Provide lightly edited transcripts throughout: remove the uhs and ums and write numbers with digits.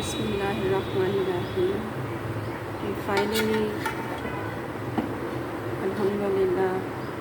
Bismillahirrahmanirrahim. And finally, Alhamdulillah,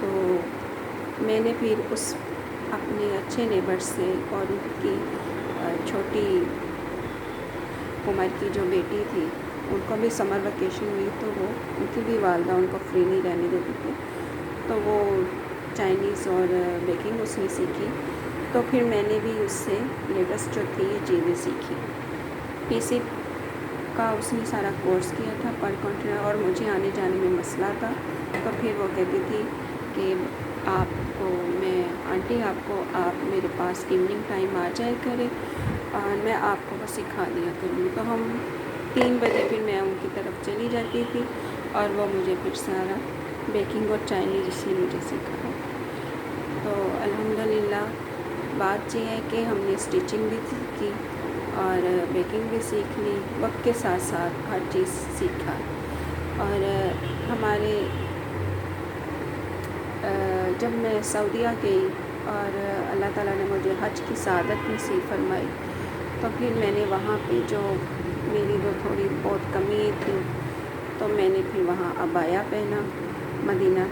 تو میں نے پھر اس اپنے اچھے نیبر سے اور ان کی چھوٹی عمر کی جو بیٹی تھی ان کو بھی سمر ویکیشن ہوئی تو وہ ان کی بھی والدہ ان کو فری نہیں رہنے دیتی تھی، تو وہ چائنیز اور بیکنگ اس نے سیکھی، تو پھر میں نے بھی اس سے لیٹسٹ جو تھی یہ چیزیں سیکھی۔ PC کا اس نے سارا کورس کیا تھا پر کنٹینر، اور مجھے آنے جانے میں مسئلہ تھا، تو پھر وہ کہتی تھی کہ آپ کو آنٹی آپ میرے پاس ایوننگ ٹائم آ جائے کرے اور میں آپ کو بس سکھا دیا کروں، تو ہم 3 بجے پھر میں ان کی طرف چلی جاتی تھی اور وہ مجھے پھر سارا بیکنگ اور چائنیز اس نے مجھے سکھایا۔ تو الحمدللہ بات یہ ہے کہ ہم نے اسٹیچنگ بھی سیکھی اور بیکنگ بھی سیکھ لی، وقت کے ساتھ ساتھ ہر چیز سیکھا۔ اور ہمارے جب میں سعودیہ گئی اور اللہ تعالیٰ نے مجھے حج کی سعادت نصیب فرمائی، تو پھر میں نے وہاں پہ جو میری جو تھوڑی بہت کمی تھی تو میں نے پھر وہاں عبایا پہنا مدینہ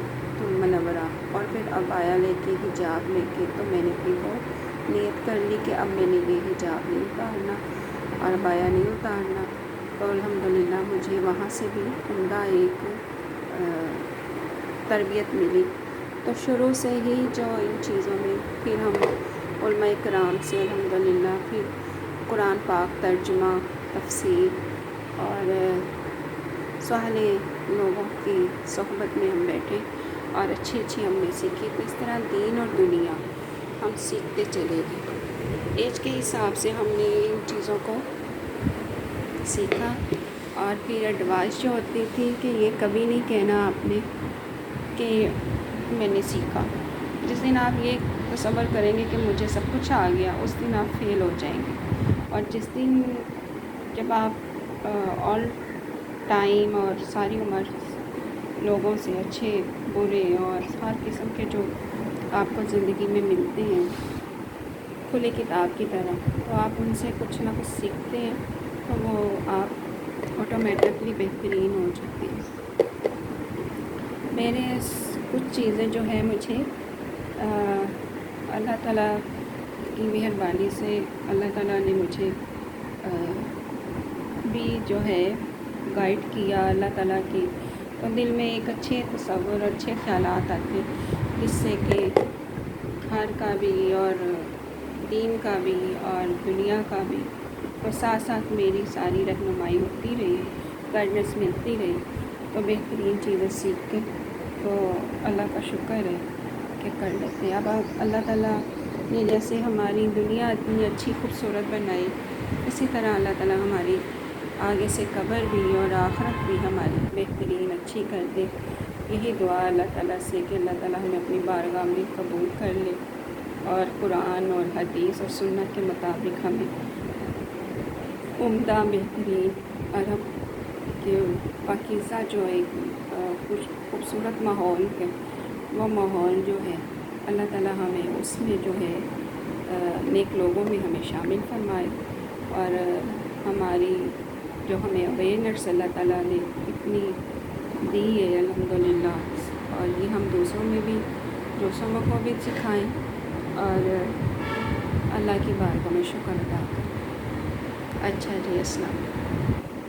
منورہ، اور پھر عبایا لے کے حجاب لے کے، تو میں نے پھر وہ نیت کر لی کہ اب میں نے یہ حجاب نہیں اتارنا اور عبایا نہیں اتارنا، تو الحمدللہ مجھے وہاں سے بھی عمدہ ایک تربیت ملی۔ تو شروع سے ہی جو ان چیزوں میں پھر ہم علماء کرام سے الحمدللہ پھر قرآن پاک ترجمہ، تفسیر اور صالح لوگوں کی صحبت میں ہم بیٹھے اور اچھی ہم نے سیکھی، تو اس طرح دین اور دنیا ہم سیکھتے چلے گئے۔ ایج کے حساب سے ہم نے ان چیزوں کو سیکھا، اور پھر ایڈوائس جو ہوتی تھی کہ یہ کبھی نہیں کہنا آپ نے کہ میں نے سیکھا۔ جس دن آپ یہ تصور کریں گے کہ مجھے سب کچھ آ گیا، اس دن آپ فیل ہو جائیں گے، اور جس دن جب آپ آل ٹائم اور ساری عمر لوگوں سے اچھے برے اور ہر قسم کے جو آپ کو زندگی میں ملتے ہیں کھلی کتاب کی طرح، تو آپ ان سے کچھ نہ کچھ سیکھتے ہیں، تو وہ آپ آٹومیٹکلی بہترین ہو جاتے ہیں۔ میرے کچھ چیزیں جو ہے مجھے اللہ تعالیٰ کی مہربانی سے اللہ تعالیٰ نے مجھے بھی جو ہے گائیڈ کیا اللہ تعالیٰ کی، تو دل میں ایک اچھے تصور، اچھے خیالات آتے جس سے کہ گھر کا بھی اور دین کا بھی اور دنیا کا بھی، اور ساتھ ساتھ میری ساری رہنمائی ہوتی رہی، گائیڈنس ملتی رہی، تو بہترین چیزیں سیکھ کے تو اللہ کا شکر ہے کہ کر لیتے ہیں۔ اب اللہ تعالیٰ نے جیسے ہماری دنیا اتنی اچھی خوبصورت بنائی، اسی طرح اللہ تعالیٰ ہماری آگے سے قبر بھی اور آخرت بھی ہماری بہترین اچھی کر دے۔ یہی دعا اللہ تعالیٰ سے کہ اللہ تعالیٰ ہمیں اپنی بارگاہ میں قبول کر لے، اور قرآن اور حدیث اور سنت کے مطابق ہمیں عمدہ بہترین عرب کے پاکیزہ جو ایک خوبصورت ماحول ہے، وہ ماحول جو ہے اللہ تعالیٰ ہمیں اس میں جو ہے نیک لوگوں میں ہمیں شامل فرمائے، اور ہماری جو ہمیں اویئرنیس اللہ تعالیٰ نے اتنی دی ہے الحمدللہ، اور یہ ہم دوسروں کو بھی سکھائیں اور اللہ کی بارگاہ میں شکر ادا کریں۔ اچھا جی، السلام علیکم۔